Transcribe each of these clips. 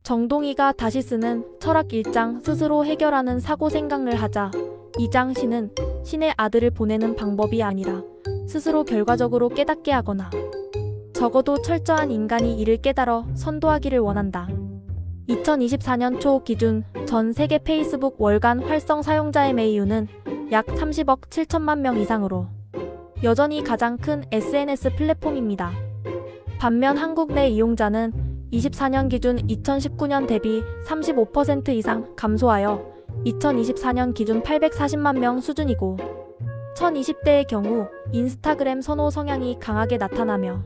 정동이가 다시 쓰는 철학 1장 스스로 해결하는 사고 생각을 하자 2장 신은 신의 아들을 보내는 방법이 아니라 스스로 결과적으로 깨닫게 하거나 적어도 철저한 인간이 이를 깨달아 선도하기를 원한다. 2024년 초 기준 전 세계 페이스북 월간 활성 사용자 MAU는 약 30억 7천만 명 이상으로 여전히 가장 큰 SNS 플랫폼입니다. 반면 한국 내 이용자는 24년 기준 2019년 대비 35% 이상 감소하여 2024년 기준 840만 명 수준이고 1020대의 경우 인스타그램 선호 성향이 강하게 나타나며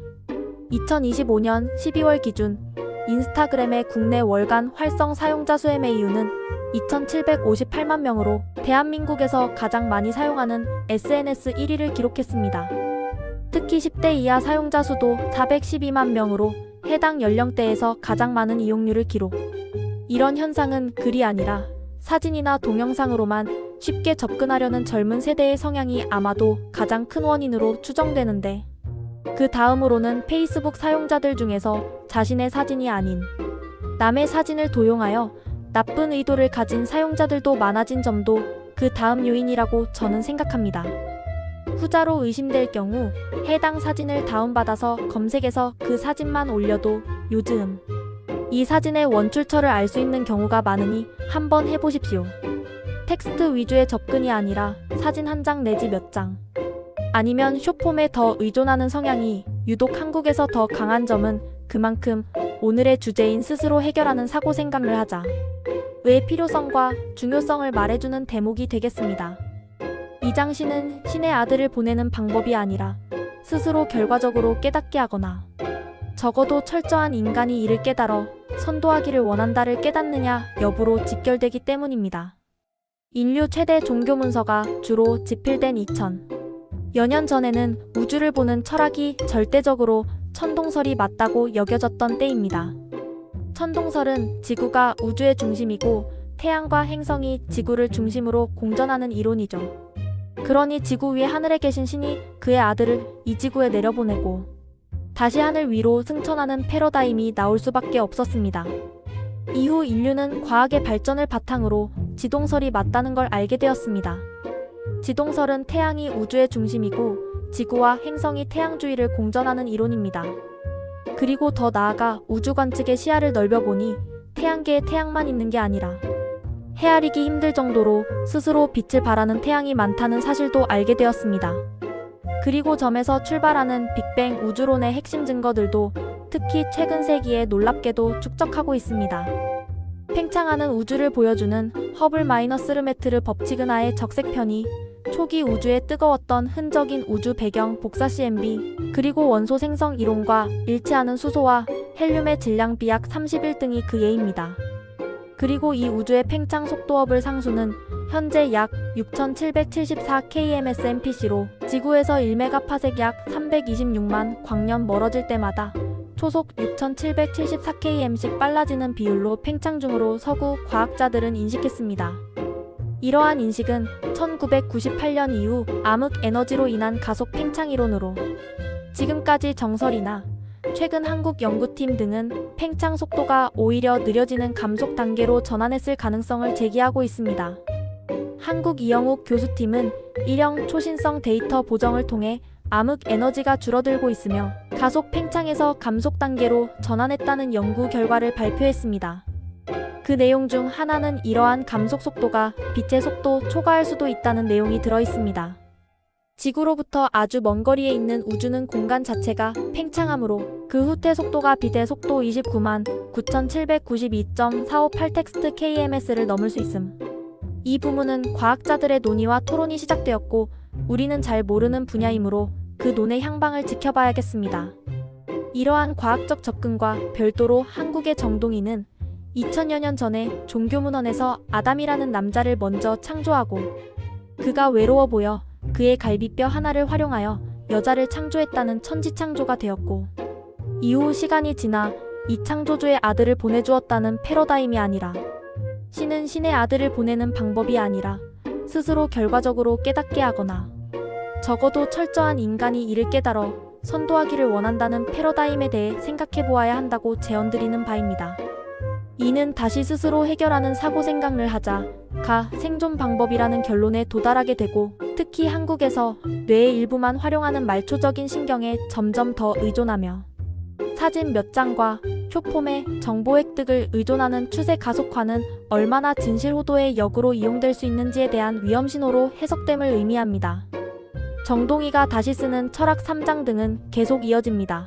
2025년 12월 기준 인스타그램의 국내 월간 활성 사용자 수 MAU는 2758만 명으로 대한민국에서 가장 많이 사용하는 SNS 1위를 기록했습니다. 특히 10대 이하 사용자 수도 412만 명으로 해당 연령대에서 가장 많은 이용률을 기록. 이런 현상은 글이 아니라 사진이나 동영상으로만 쉽게 접근하려는 젊은 세대의 성향이 아마도 가장 큰 원인으로 추정되는데 그 다음으로는 페이스북 사용자들 중에서 자신의 사진이 아닌 남의 사진을 도용하여 나쁜 의도를 가진 사용자들도 많아진 점도 그 다음 요인이라고 저는 생각합니다. 후자로 의심될 경우 해당 사진을 다운받아서 검색해서 그 사진만 올려도 요즘 이 사진의 원출처를 알 수 있는 경우가 많으니 한번 해보십시오. 텍스트 위주의 접근이 아니라 사진 한 장 내지 몇 장 아니면 숏폼에 더 의존하는 성향이 유독 한국에서 더 강한 점은 그만큼 오늘의 주제인 스스로 해결하는 사고 생각을 하자 의 필요성과 중요성을 말해주는 대목이 되겠습니다. 이장 신은 신의 아들을 보내는 방법이 아니라 스스로 결과적으로 깨닫게 하거나 적어도 철저한 인간이 이를 깨달아 선도하기를 원한다를 깨닫느냐 여부로 직결되기 때문입니다. 인류 최대 종교 문서가 주로 집필된 2000여 년 전에는 우주를 보는 철학이 절대적으로 천동설이 맞다고 여겨졌던 때입니다. 천동설은 지구가 우주의 중심이고 태양과 행성이 지구를 중심으로 공전하는 이론이죠. 그러니 지구 위의 하늘에 계신 신이 그의 아들을 이 지구에 내려보내고 다시 하늘 위로 승천하는 패러다임이 나올 수밖에 없었습니다. 이후 인류는 과학의 발전을 바탕으로 지동설이 맞다는 걸 알게 되었습니다. 지동설은 태양이 우주의 중심이고 지구와 행성이 태양 주위를 공전하는 이론입니다. 그리고 더 나아가 우주 관측의 시야를 넓혀보니 태양계에 태양만 있는 게 아니라 헤아리기 힘들 정도로 스스로 빛을 발하는 태양이 많다는 사실도 알게 되었습니다. 그리고 점에서 출발하는 빅뱅 우주론의 핵심 증거들도 특히 최근 세기에 놀랍게도 축적하고 있습니다. 팽창하는 우주를 보여주는 허블-르메트르 법칙은하의 적색편이 초기 우주의 뜨거웠던 흔적인 우주 배경 복사 CMB 그리고 원소 생성 이론과 일치하는 수소와 헬륨의 질량 비약 31등이 그 예입니다. 그리고 이 우주의 팽창 속도허블 상수는 현재 약 6774 kmsnpc로 지구에서 1메가파섹 약 326만 광년 멀어질 때마다 초속 6774 km씩 빨라지는 비율로 팽창 중으로 서구 과학자들은 인식했습니다. 이러한 인식은 1998년 이후 암흑 에너지로 인한 가속 팽창 이론으로 지금까지 정설이나 최근 한국 연구팀 등은 팽창 속도가 오히려 느려지는 감속 단계로 전환했을 가능성을 제기하고 있습니다. 한국 이영욱 교수팀은 일형 초신성 데이터 보정을 통해 암흑 에너지가 줄어들고 있으며 가속 팽창에서 감속 단계로 전환했다는 연구 결과를 발표했습니다. 그 내용 중 하나는 이러한 감속 속도가 빛의 속도 초과할 수도 있다는 내용이 들어있습니다. 지구로부터 아주 먼 거리에 있는 우주는 공간 자체가 팽창하므로 그 후퇴 속도가 빛의 속도 29만 9792.458 텍스트 kms를 넘을 수 있음. 이 부문은 과학자들의 논의와 토론이 시작되었고 우리는 잘 모르는 분야이므로 그 논의 향방을 지켜봐야겠습니다. 이러한 과학적 접근과 별도로 한국의 정동이는 2000여 년 전에 종교문헌에서 아담이라는 남자를 먼저 창조하고 그가 외로워 보여 그의 갈비뼈 하나를 활용하여 여자를 창조했다는 천지창조가 되었고 이후 시간이 지나 이 창조주의 아들을 보내주었다는 패러다임이 아니라 신은 신의 아들을 보내는 방법이 아니라 스스로 결과적으로 깨닫게 하거나 적어도 철저한 인간이 이를 깨달아 선도하기를 원한다는 패러다임에 대해 생각해 보아야 한다고 제언드리는 바입니다. 이는 다시 스스로 해결하는 사고 생각을 하자 가 생존 방법이라는 결론에 도달하게 되고, 특히 한국에서 뇌의 일부만 활용하는 말초적인 신경에 점점 더 의존하며 사진 몇 장과 쇼폼의 정보 획득을 의존하는 추세 가속화는 얼마나 진실 호도의 역으로 이용될 수 있는지에 대한 위험 신호로 해석됨을 의미합니다. 정동희가 다시 쓰는 철학 3장 등은 계속 이어집니다.